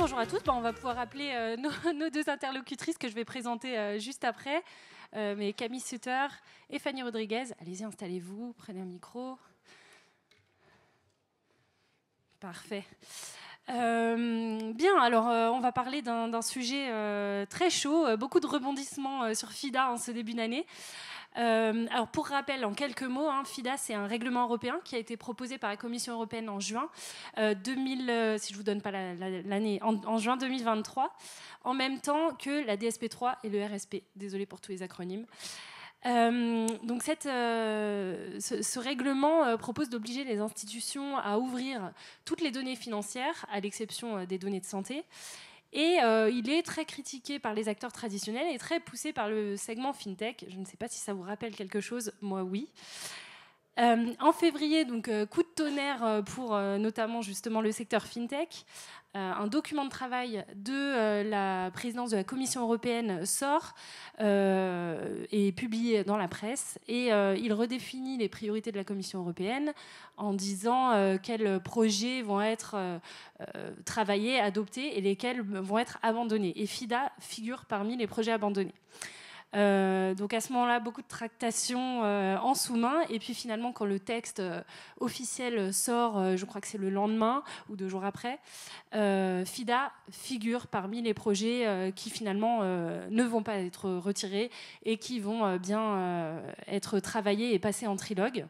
bonjour à tous. On va pouvoir appeler nos deux interlocutrices que je vais présenter juste après. Mais Camille Sutter et Fanny Rodriguez. Allez-y, installez-vous, prenez un micro. Parfait. Bien, alors on va parler d'un sujet très chaud, beaucoup de rebondissements sur FIDA en ce début d'année. Alors pour rappel, en quelques mots, FIDA, c'est un règlement européen qui a été proposé par la Commission européenne en juin 2000, si je vous donne pas l'année, en juin 2023, en même temps que la DSP3 et le RSP. Désolée pour tous les acronymes. Donc ce règlement propose d'obliger les institutions à ouvrir toutes les données financières, à l'exception des données de santé. Et il est très critiqué par les acteurs traditionnels et très poussé par le segment FinTech. Je ne sais pas si ça vous rappelle quelque chose, moi oui. En février, donc coup de tonnerre pour notamment justement le secteur FinTech. Un document de travail de la présidence de la Commission européenne sort et est publié dans la presse. Et il redéfinit les priorités de la Commission européenne en disant quels projets vont être travaillés, adoptés et lesquels vont être abandonnés. Et FIDA figure parmi les projets abandonnés. Donc à ce moment-là, beaucoup de tractations en sous-main. Et puis finalement, quand le texte officiel sort, je crois que c'est le lendemain ou 2 jours après, FIDA figure parmi les projets qui finalement ne vont pas être retirés et qui vont bien être travaillés et passés en trilogue.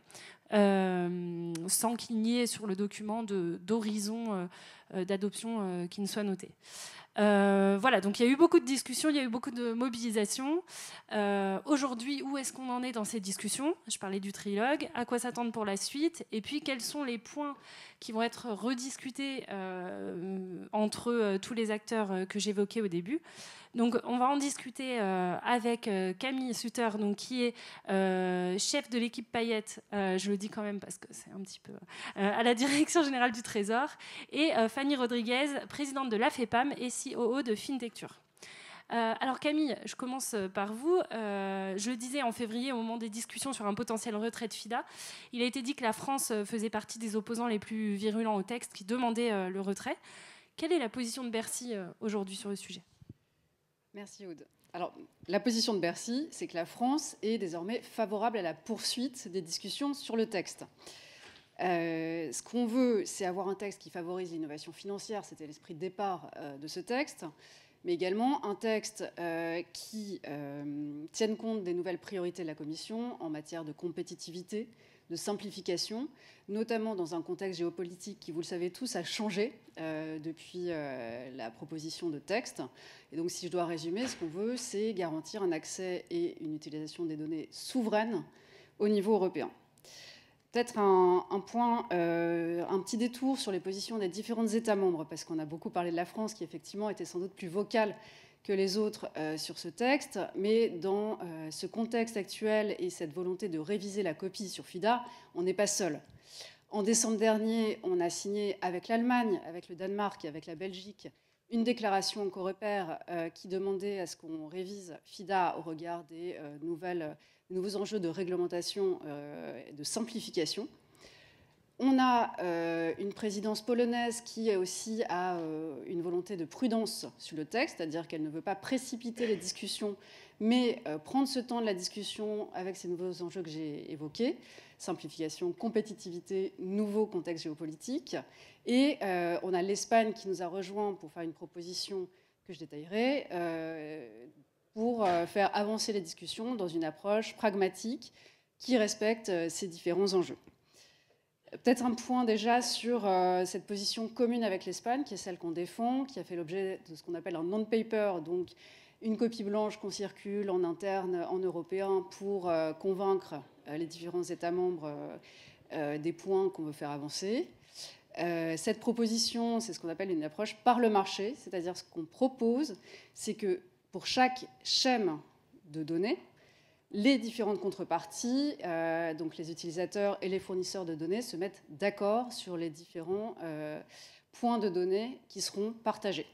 Sans qu'il n'y ait sur le document d'horizon d'adoption qui ne soit noté. Voilà, donc il y a eu beaucoup de discussions, il y a eu beaucoup de mobilisations. Aujourd'hui, où est-ce qu'on en est dans ces discussions? Je parlais du trilogue, à quoi s'attendre pour la suite, et puis quels sont les points qui vont être rediscutés entre tous les acteurs que j'évoquais au début. Donc on va en discuter avec Camille Sutter, donc, qui est chef de l'équipe Payette, je le dis quand même parce que c'est un petit peu à la Direction Générale du Trésor, et Fanny Rodriguez, présidente de l'AFEPAM et COO de FinTecture. Alors Camille, je commence par vous. Je le disais en février au moment des discussions sur un potentiel retrait de FIDA, il a été dit que la France faisait partie des opposants les plus virulents au texte qui demandaient le retrait. Quelle est la position de Bercy aujourd'hui sur le sujet? Merci Aude. Alors, la position de Bercy, c'est que la France est désormais favorable à la poursuite des discussions sur le texte. Ce qu'on veut, c'est avoir un texte qui favorise l'innovation financière, c'était l'esprit de départ de ce texte, mais également un texte qui tienne compte des nouvelles priorités de la Commission en matière de compétitivité, de simplification, notamment dans un contexte géopolitique qui, vous le savez tous, a changé depuis la proposition de texte. Et donc, si je dois résumer, ce qu'on veut, c'est garantir un accès et une utilisation des données souveraines au niveau européen. Peut-être un point, un petit détour sur les positions des différents États membres, parce qu'on a beaucoup parlé de la France, qui effectivement était sans doute plus vocale que les autres sur ce texte, mais dans ce contexte actuel et cette volonté de réviser la copie sur FIDA, on n'est pas seul. En décembre dernier, on a signé avec l'Allemagne, avec le Danemark et avec la Belgique une déclaration en Coreper qui demandait à ce qu'on révise FIDA au regard des nouveaux enjeux de réglementation et de simplification. On a une présidence polonaise qui aussi a une volonté de prudence sur le texte, c'est-à-dire qu'elle ne veut pas précipiter les discussions, mais prendre ce temps de la discussion avec ces nouveaux enjeux que j'ai évoqués, simplification, compétitivité, nouveau contexte géopolitique. Et on a l'Espagne qui nous a rejoints pour faire une proposition que je détaillerai, pour faire avancer les discussions dans une approche pragmatique qui respecte ces différents enjeux. Peut-être un point déjà sur cette position commune avec l'Espagne, qui est celle qu'on défend, qui a fait l'objet de ce qu'on appelle un non-paper, donc une copie blanche qu'on circule en interne, en européen, pour convaincre les différents États membres des points qu'on veut faire avancer. Cette proposition, c'est ce qu'on appelle une approche par le marché, c'est-à-dire ce qu'on propose, c'est que pour chaque schème de données, les différentes contreparties, donc les utilisateurs et les fournisseurs de données, se mettent d'accord sur les différents points de données qui seront partagés.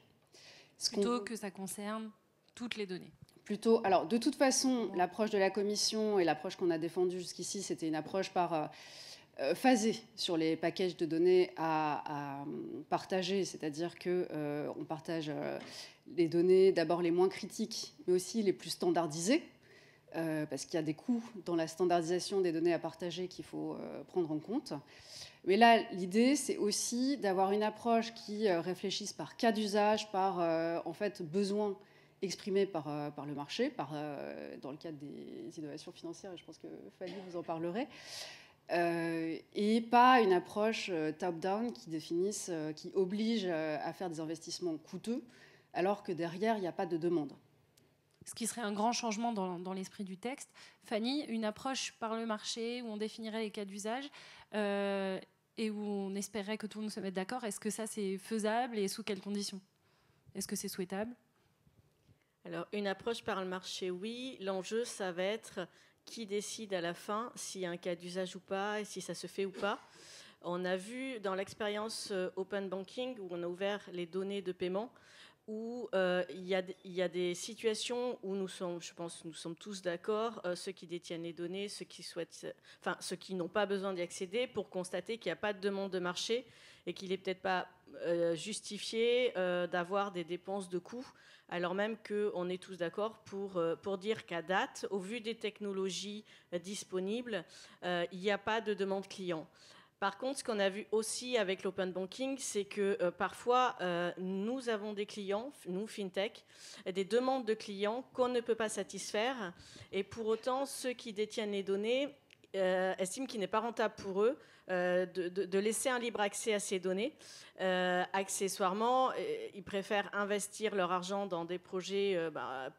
Plutôt que ça concerne toutes les données. Plutôt, alors de toute façon, l'approche de la Commission et l'approche qu'on a défendue jusqu'ici, c'était une approche par phasé sur les packages de données à partager, c'est-à-dire qu'on partage les données d'abord les moins critiques, mais aussi les plus standardisées, parce qu'il y a des coûts dans la standardisation des données à partager qu'il faut prendre en compte. Mais là, l'idée, c'est aussi d'avoir une approche qui réfléchisse par cas d'usage, par en fait besoin exprimé par le marché, dans le cadre des innovations financières, et je pense que Fanny vous en parlerait, et pas une approche top-down qui oblige à faire des investissements coûteux, alors que derrière, il n'y a pas de demande. Ce qui serait un grand changement dans l'esprit du texte. Fanny, une approche par le marché où on définirait les cas d'usage et où on espérait que tout le monde se mette d'accord. Est-ce que ça, c'est faisable et sous quelles conditions? Est-ce que c'est souhaitable? Alors, une approche par le marché, oui. L'enjeu, ça va être qui décide à la fin s'il y a un cas d'usage ou pas et si ça se fait ou pas. On a vu dans l'expérience Open Banking, où on a ouvert les données de paiement, où il y a des situations où je pense que nous sommes tous d'accord, ceux qui détiennent les données, ceux qui n'ont pas besoin d'y accéder, pour constater qu'il n'y a pas de demande de marché et qu'il n'est peut-être pas justifié d'avoir des dépenses de coûts, alors même qu'on est tous d'accord pour dire qu'à date, au vu des technologies disponibles, il n'y a pas de demande client. Par contre, ce qu'on a vu aussi avec l'open banking, c'est que parfois, nous avons des clients, nous, FinTech, des demandes de clients qu'on ne peut pas satisfaire. Et pour autant, ceux qui détiennent les données estiment qu'il n'est pas rentable pour eux de laisser un libre accès à ces données. Accessoirement, ils préfèrent investir leur argent dans des projets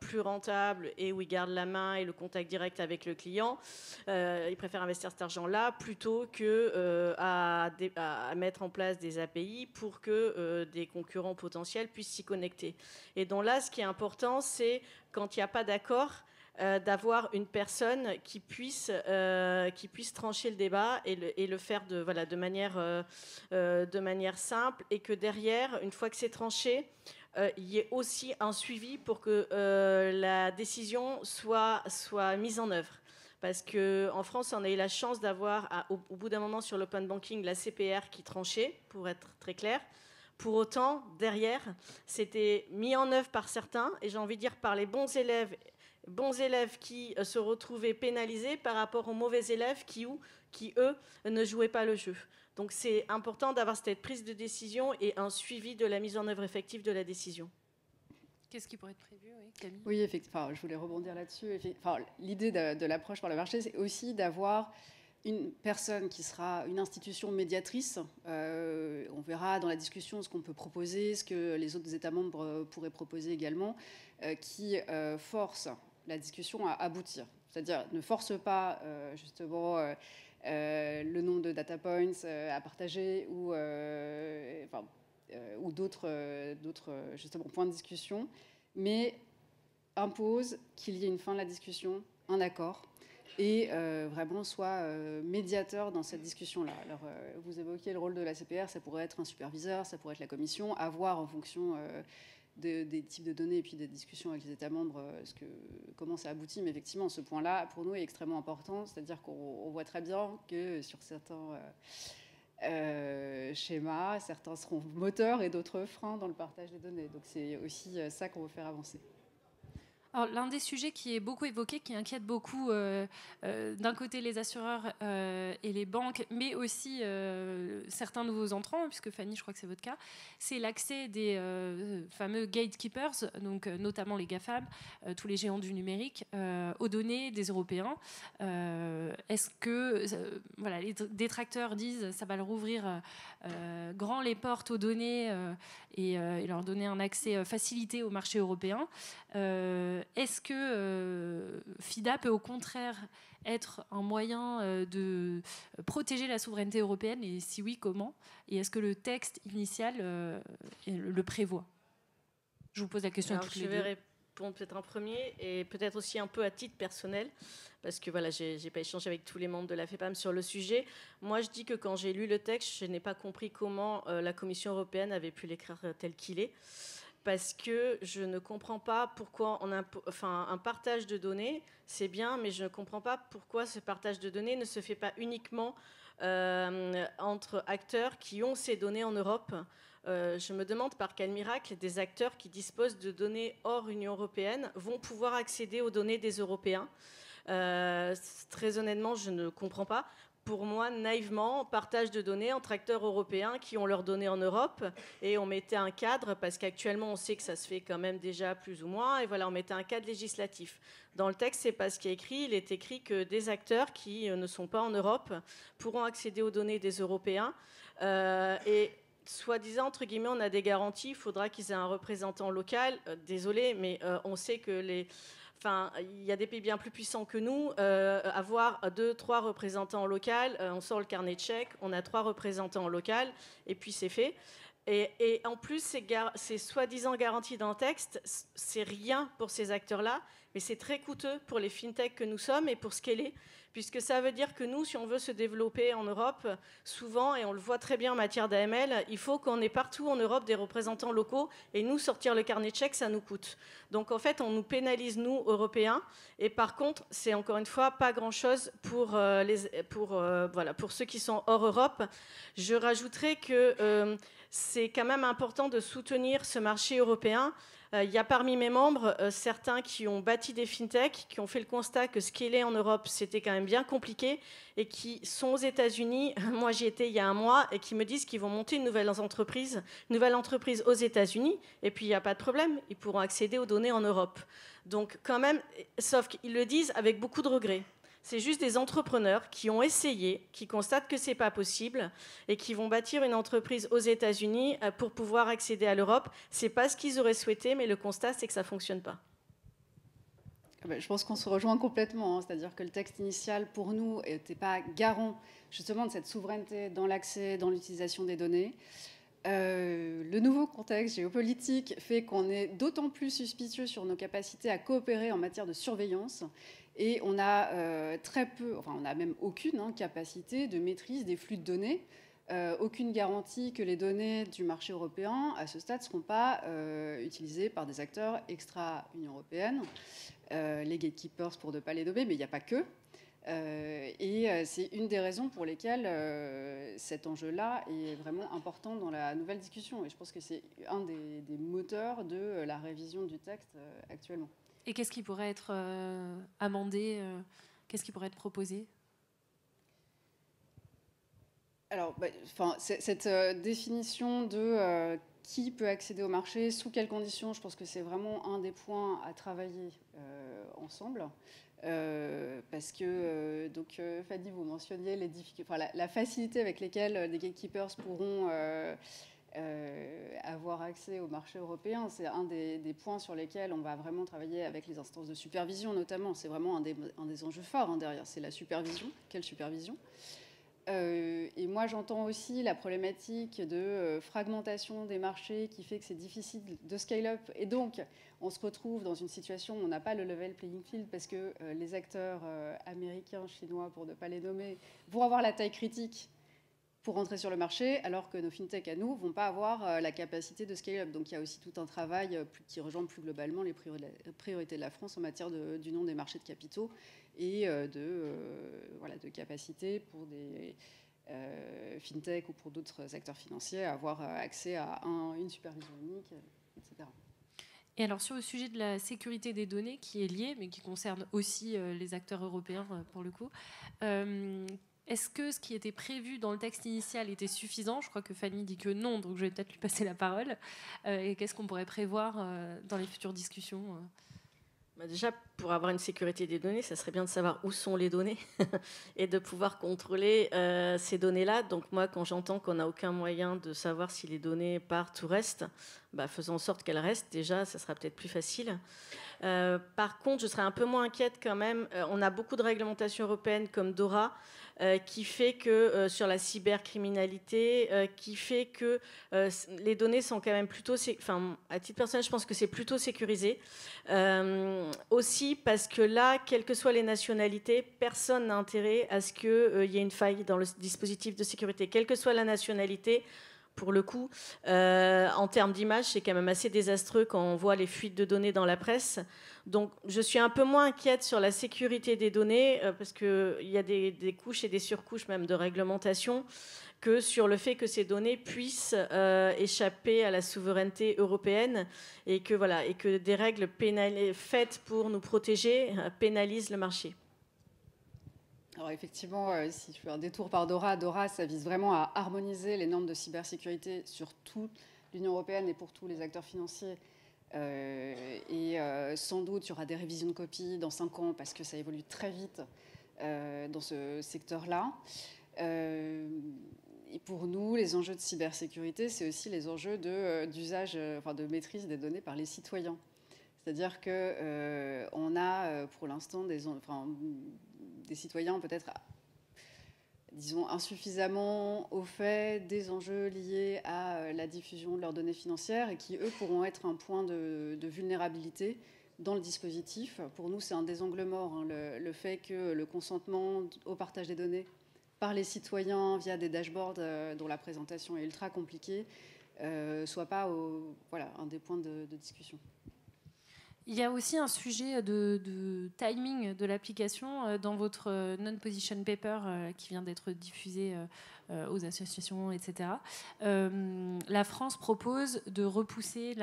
plus rentables et où ils gardent la main et le contact direct avec le client. Ils préfèrent investir cet argent-là plutôt que à mettre en place des API pour que des concurrents potentiels puissent s'y connecter. Et donc là, ce qui est important, c'est quand il n'y a pas d'accord, d'avoir une personne qui puisse trancher le débat et le faire de manière simple, et que derrière, une fois que c'est tranché, il y ait aussi un suivi pour que la décision soit mise en œuvre. Parce qu'en France, on a eu la chance d'avoir, au bout d'un moment sur l'open banking, la CPR qui tranchait, pour être très clair. Pour autant, derrière, c'était mis en œuvre par certains, et j'ai envie de dire par les bons élèves qui se retrouvaient pénalisés par rapport aux mauvais élèves qui, eux, ne jouaient pas le jeu. Donc c'est important d'avoir cette prise de décision et un suivi de la mise en œuvre effective de la décision. Qu'est-ce qui pourrait être prévu, Camille? Oui, effectivement. Je voulais rebondir là-dessus. L'idée de l'approche par le marché, c'est aussi d'avoir une personne qui sera une institution médiatrice. On verra dans la discussion ce qu'on peut proposer, ce que les autres États membres pourraient proposer également, qui force la discussion à aboutir. C'est-à-dire ne force pas justement le nombre de data points à partager ou d'autres justement points de discussion, mais impose qu'il y ait une fin de la discussion, un accord, et vraiment soit médiateur dans cette discussion-là. Alors, vous évoquiez le rôle de la CPR, ça pourrait être un superviseur, ça pourrait être la commission, à voir en fonction des types de données et puis des discussions avec les États membres, comment ça aboutit. Mais effectivement, ce point-là, pour nous, est extrêmement important, c'est-à-dire qu'on voit très bien que sur certains schémas, certains seront moteurs et d'autres freins dans le partage des données. Donc c'est aussi ça qu'on veut faire avancer. Alors, l'un des sujets qui est beaucoup évoqué, qui inquiète beaucoup d'un côté les assureurs et les banques, mais aussi certains nouveaux entrants, puisque Fanny, je crois que c'est votre cas, c'est l'accès des fameux gatekeepers, donc notamment les GAFAM, tous les géants du numérique, aux données des Européens. Est-ce que les détracteurs disent ça va leur ouvrir grand les portes aux données et leur donner un accès facilité au marché européen? Est-ce que FIDA peut au contraire être un moyen de protéger la souveraineté européenne, et si oui, comment? Et est-ce que le texte initial le prévoit? Je vous pose la question à toutes les deux. Je vais répondre peut-être en premier, et peut-être aussi un peu à titre personnel, parce que voilà, j'ai pas échangé avec tous les membres de la FEPAM sur le sujet. Moi, je dis que quand j'ai lu le texte, je n'ai pas compris comment la Commission européenne avait pu l'écrire tel qu'il est. Parce que je ne comprends pas pourquoi un partage de données, c'est bien, mais je ne comprends pas pourquoi ce partage de données ne se fait pas uniquement entre acteurs qui ont ces données en Europe. Je me demande par quel miracle des acteurs qui disposent de données hors Union européenne vont pouvoir accéder aux données des Européens. Très honnêtement, je ne comprends pas. Pour moi, naïvement, partage de données entre acteurs européens qui ont leurs données en Europe, et on mettait un cadre, parce qu'actuellement on sait que ça se fait quand même déjà plus ou moins, et voilà, on mettait un cadre législatif. Dans le texte, c'est pas ce qui est écrit. Il est écrit que des acteurs qui ne sont pas en Europe pourront accéder aux données des Européens, et soi-disant, entre guillemets, on a des garanties, il faudra qu'ils aient un représentant local. Désolé, mais on sait que il y a des pays bien plus puissants que nous. Avoir 2-3 représentants locaux, on sort le carnet de chèques, on a 3 représentants locaux, et puis c'est fait. Et en plus, ces soi-disant garanties dans le texte, c'est rien pour ces acteurs-là, mais c'est très coûteux pour les fintechs que nous sommes et pour scaler, puisque ça veut dire que nous, si on veut se développer en Europe, souvent, et on le voit très bien en matière d'AML, il faut qu'on ait partout en Europe des représentants locaux, et nous, sortir le carnet de chèques, ça nous coûte. Donc en fait, on nous pénalise, nous, Européens, et par contre, c'est encore une fois pas grand-chose pour ceux qui sont hors Europe. Je rajouterais que c'est quand même important de soutenir ce marché européen. Il y a parmi mes membres certains qui ont bâti des fintechs, qui ont fait le constat que scaler en Europe, c'était quand même bien compliqué, et qui sont aux États-Unis. Moi, j'y étais il y a un mois, et qui me disent qu'ils vont monter une nouvelle entreprise aux États-Unis, et puis il n'y a pas de problème, ils pourront accéder aux données en Europe. Donc quand même, sauf qu'ils le disent avec beaucoup de regrets. C'est juste des entrepreneurs qui ont essayé, qui constatent que ce n'est pas possible et qui vont bâtir une entreprise aux États-Unis pour pouvoir accéder à l'Europe. Ce n'est pas ce qu'ils auraient souhaité, mais le constat, c'est que ça ne fonctionne pas. Je pense qu'on se rejoint complètement. C'est-à-dire que le texte initial, pour nous, n'était pas garant justement de cette souveraineté dans l'accès, dans l'utilisation des données. Le nouveau contexte géopolitique fait qu'on est d'autant plus suspicieux sur nos capacités à coopérer en matière de surveillance. Et on a très peu, enfin on n'a même aucune capacité de maîtrise des flux de données, aucune garantie que les données du marché européen, à ce stade, ne seront pas utilisées par des acteurs extra-Union européenne, les gatekeepers pour ne pas les nommer, mais il n'y a pas que. Et c'est une des raisons pour lesquelles cet enjeu-là est vraiment important dans la nouvelle discussion. Et je pense que c'est un des moteurs de la révision du texte actuellement. Et qu'est-ce qui pourrait être amendé qu'est-ce qui pourrait être proposé ? Alors, cette définition de qui peut accéder au marché, sous quelles conditions, je pense que c'est vraiment un des points à travailler ensemble. Parce que, Fadi, vous mentionniez les difficultés, la facilité avec lesquelles les gatekeepers pourront avoir accès au marché européen, c'est un des points sur lesquels on va vraiment travailler avec les instances de supervision notamment. C'est vraiment un des enjeux forts derrière, c'est la supervision. Quelle supervision ? Et moi, j'entends aussi la problématique de fragmentation des marchés qui fait que c'est difficile de scale-up. Et donc, on se retrouve dans une situation où on n'a pas le level playing field parce que les acteurs américains, chinois, pour ne pas les nommer, vont avoir la taille critique pour rentrer sur le marché, alors que nos fintechs à nous ne vont pas avoir la capacité de scale-up. Donc il y a aussi tout un travail qui rejoint plus globalement les priorités de la France en matière d'union des marchés de capitaux et de capacité pour des fintechs ou pour d'autres acteurs financiers à avoir accès à une supervision unique, etc. Et alors sur le sujet de la sécurité des données, qui est lié, mais qui concerne aussi les acteurs européens pour le coup, est-ce que ce qui était prévu dans le texte initial était suffisant ? Je crois que Fanny dit que non, donc je vais peut-être lui passer la parole. Et qu'est-ce qu'on pourrait prévoir dans les futures discussions ? Déjà, pour avoir une sécurité des données, ça serait bien de savoir où sont les données et de pouvoir contrôler ces données-là. Donc moi, quand j'entends qu'on n'a aucun moyen de savoir si les données partent ou restent, faisons en sorte qu'elles restent. Déjà, ça sera peut-être plus facile. Par contre, je serais un peu moins inquiète quand même. On a beaucoup de réglementations européennes comme DORA qui fait que sur la cybercriminalité, qui fait que les données sont quand même plutôt... à titre personnel, je pense que c'est plutôt sécurisé. Aussi parce que là, quelles que soient les nationalités, personne n'a intérêt à ce qu'il y ait une faille dans le dispositif de sécurité. Quelle que soit la nationalité, pour le coup. En termes d'image, c'est quand même assez désastreux quand on voit les fuites de données dans la presse. Donc, je suis un peu moins inquiète sur la sécurité des données, parce qu'il y a des couches et des surcouches même de réglementation, que sur le fait que ces données puissent échapper à la souveraineté européenne et que des règles faites pour nous protéger pénalisent le marché. Alors effectivement, si je fais un détour par DORA, DORA, ça vise vraiment à harmoniser les normes de cybersécurité sur toute l'Union européenne et pour tous les acteurs financiers. Sans doute, il y aura des révisions de copie dans 5 ans parce que ça évolue très vite dans ce secteur-là. Et pour nous, les enjeux de cybersécurité, c'est aussi les enjeux d'usage, de maîtrise des données par les citoyens. C'est-à-dire qu'on a pour l'instant des citoyens peut-être, disons, insuffisamment au fait des enjeux liés à la diffusion de leurs données financières et qui, eux, pourront être un point de vulnérabilité dans le dispositif. Pour nous, c'est un des angles morts, hein, le fait que le consentement au partage des données par les citoyens via des dashboards dont la présentation est ultra compliquée soit pas un des points de discussion. Il y a aussi un sujet de timing de l'application dans votre non-position paper qui vient d'être diffusé aux associations, etc. La France propose de repousser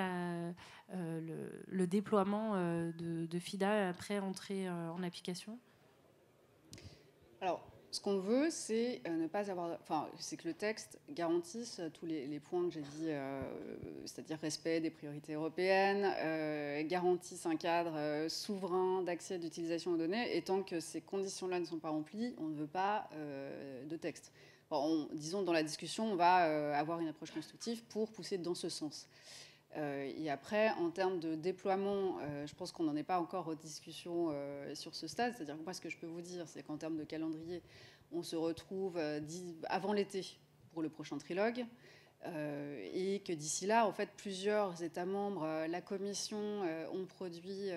le déploiement de FIDA après entrée en application. Alors, ce qu'on veut, c'est ne pas avoir, c'est que le texte garantisse tous les points que j'ai dit, c'est-à-dire respect des priorités européennes, garantisse un cadre souverain d'accès et d'utilisation aux données. Et tant que ces conditions-là ne sont pas remplies, on ne veut pas de texte. Disons, dans la discussion, on va avoir une approche constructive pour pousser dans ce sens. Et après, en termes de déploiement, je pense qu'on n'en est pas encore aux discussions sur ce stade. C'est-à-dire que moi, ce que je peux vous dire, c'est qu'en termes de calendrier, on se retrouve avant l'été pour le prochain trilogue. Et que d'ici là, en fait, plusieurs États membres, la Commission, ont produit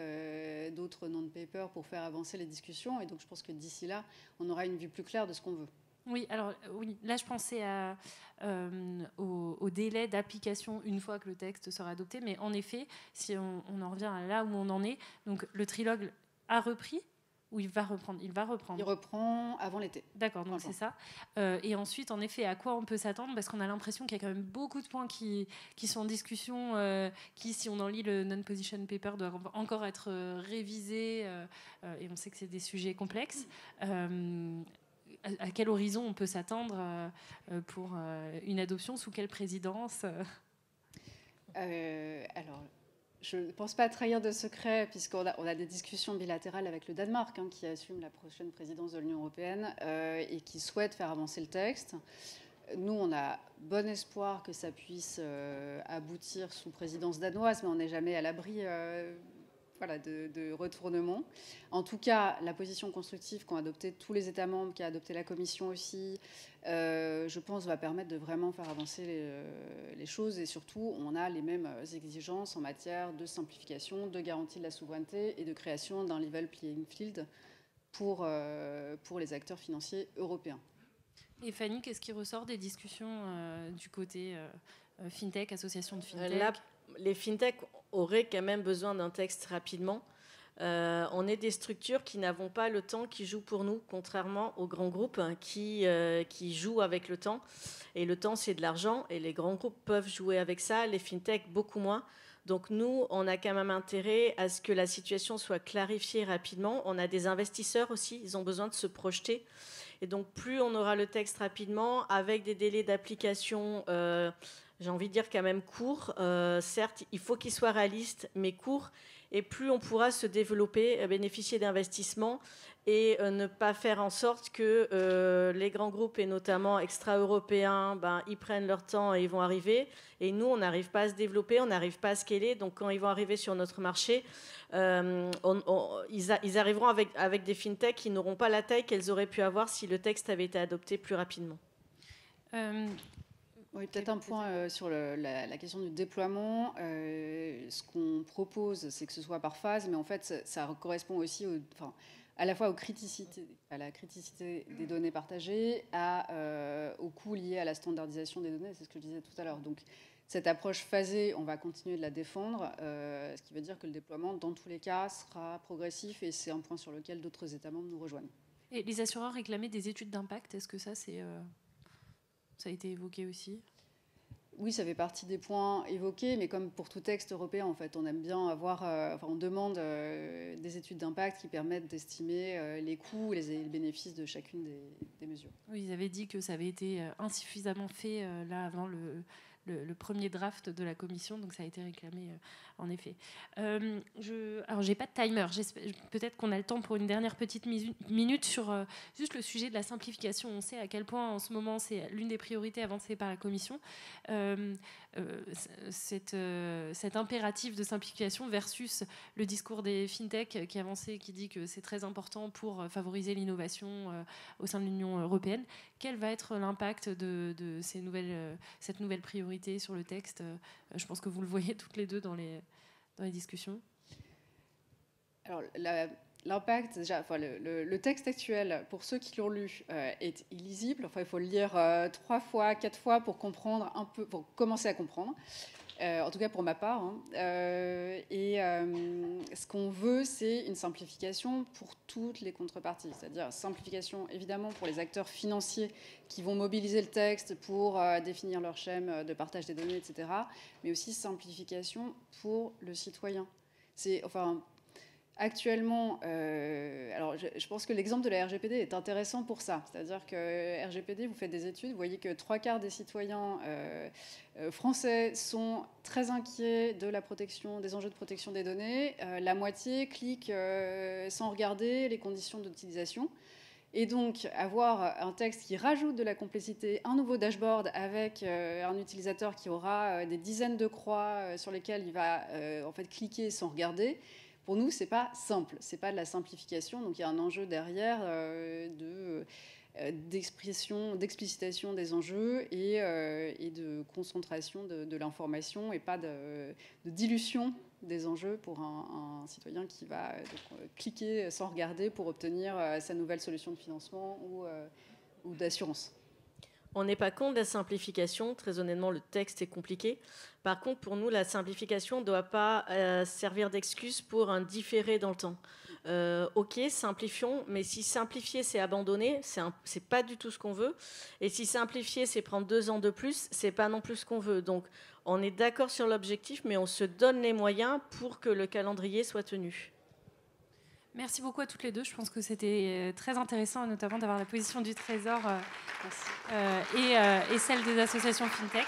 d'autres non-papers pour faire avancer les discussions. Et donc, je pense que d'ici là, on aura une vue plus claire de ce qu'on veut. Oui, alors oui, là je pensais au délai d'application une fois que le texte sera adopté, mais en effet, si on en revient à là où on en est, donc le trilogue a repris ou il va reprendre? Il reprend avant l'été. D'accord, donc c'est ça. Et ensuite, en effet, à quoi on peut s'attendre? Parce qu'on a l'impression qu'il y a quand même beaucoup de points qui sont en discussion, qui, si on en lit le non-position paper, doivent encore être révisés. Et on sait que c'est des sujets complexes. À quel horizon on peut s'attendre pour une adoption? Sous quelle présidence? Alors, je ne pense pas trahir de secret, puisqu'on a des discussions bilatérales avec le Danemark, hein, qui assume la prochaine présidence de l'Union européenne et qui souhaite faire avancer le texte. Nous, on a bon espoir que ça puisse aboutir sous présidence danoise, mais on n'est jamais à l'abri de retournement. En tout cas, la position constructive qu'ont adoptée tous les États membres, qu'a adopté la Commission aussi, je pense, va permettre de vraiment faire avancer les choses. Et surtout, on a les mêmes exigences en matière de simplification, de garantie de la souveraineté et de création d'un level playing field pour les acteurs financiers européens. Et Fanny, qu'est-ce qui ressort des discussions du côté FinTech, association de FinTech? Là, les FinTech auraient quand même besoin d'un texte rapidement. On est des structures qui n'avons pas le temps, qui jouent pour nous, contrairement aux grands groupes qui jouent avec le temps. Et le temps, c'est de l'argent, et les grands groupes peuvent jouer avec ça, les FinTech beaucoup moins. Donc nous, on a quand même intérêt à ce que la situation soit clarifiée rapidement. On a des investisseurs aussi, ils ont besoin de se projeter. Et donc plus on aura le texte rapidement, avec des délais d'application, j'ai envie de dire quand même courts, certes, il faut qu'ils soient réalistes, mais courts, et plus on pourra se développer, bénéficier d'investissements et ne pas faire en sorte que les grands groupes, et notamment extra-européens, ils prennent leur temps et ils vont arriver. Et nous, on n'arrive pas à se développer, on n'arrive pas à scaler. Donc, quand ils vont arriver sur notre marché, ils arriveront avec des fintechs qui n'auront pas la taille qu'elles auraient pu avoir si le texte avait été adopté plus rapidement. Oui, peut-être un point sur la question du déploiement. Ce qu'on propose, c'est que ce soit par phase, mais en fait, ça correspond aussi à la fois à la criticité des données partagées, aux coûts liés à la standardisation des données, c'est ce que je disais tout à l'heure. Donc cette approche phasée, on va continuer de la défendre, ce qui veut dire que le déploiement, dans tous les cas, sera progressif, et c'est un point sur lequel d'autres États membres nous rejoignent. Et les assureurs réclamaient des études d'impact, est-ce que ça a été évoqué aussi ? Oui, ça fait partie des points évoqués, mais comme pour tout texte européen, en fait, on aime bien on demande des études d'impact qui permettent d'estimer les coûts et les bénéfices de chacune des mesures. Oui, ils avaient dit que ça avait été insuffisamment fait là avant le premier draft de la commission, donc ça a été réclamé en effet. Alors j'ai pas de timer, peut-être qu'on a le temps pour une dernière petite minute sur juste le sujet de la simplification. On sait à quel point en ce moment c'est l'une des priorités avancées par la commission, cet impératif de simplification versus le discours des fintech qui avançait, qui dit que c'est très important pour favoriser l'innovation au sein de l'Union européenne. Quel va être l'impact de cette nouvelle priorité sur le texte ? Je pense que vous le voyez toutes les deux dans les discussions. Alors, l'impact, déjà, le texte actuel, pour ceux qui l'ont lu, est illisible. Enfin, il faut le lire 3 fois, 4 fois pour comprendre un peu, pour commencer à comprendre. En tout cas pour ma part. Ce qu'on veut, c'est une simplification pour toutes les contreparties. C'est-à-dire simplification, évidemment, pour les acteurs financiers qui vont mobiliser le texte pour définir leur schème de partage des données, etc. Mais aussi simplification pour le citoyen. Actuellement, alors je pense que l'exemple de la RGPD est intéressant pour ça. C'est-à-dire que RGPD, vous faites des études, vous voyez que 3/4 des citoyens français sont très inquiets de la protection, des enjeux de protection des données. La moitié clique sans regarder les conditions d'utilisation. Et donc, avoir un texte qui rajoute de la complexité, un nouveau dashboard avec un utilisateur qui aura des dizaines de croix sur lesquelles il va en fait cliquer sans regarder, pour nous, ce n'est pas simple, ce n'est pas de la simplification. Donc il y a un enjeu derrière d'explicitation des enjeux et de concentration de l'information, et pas de dilution des enjeux pour un citoyen qui va cliquer sans regarder pour obtenir sa nouvelle solution de financement ou d'assurance. On n'est pas contre la simplification. Très honnêtement, le texte est compliqué. Par contre, pour nous, la simplification ne doit pas servir d'excuse pour un différé dans le temps. Ok, simplifions, mais si simplifier, c'est abandonner, c'est pas du tout ce qu'on veut. Et si simplifier, c'est prendre 2 ans de plus, c'est pas non plus ce qu'on veut. Donc, on est d'accord sur l'objectif, mais on se donne les moyens pour que le calendrier soit tenu. Merci beaucoup à toutes les deux. Je pense que c'était très intéressant, notamment d'avoir la position du Trésor et celle des associations FinTech.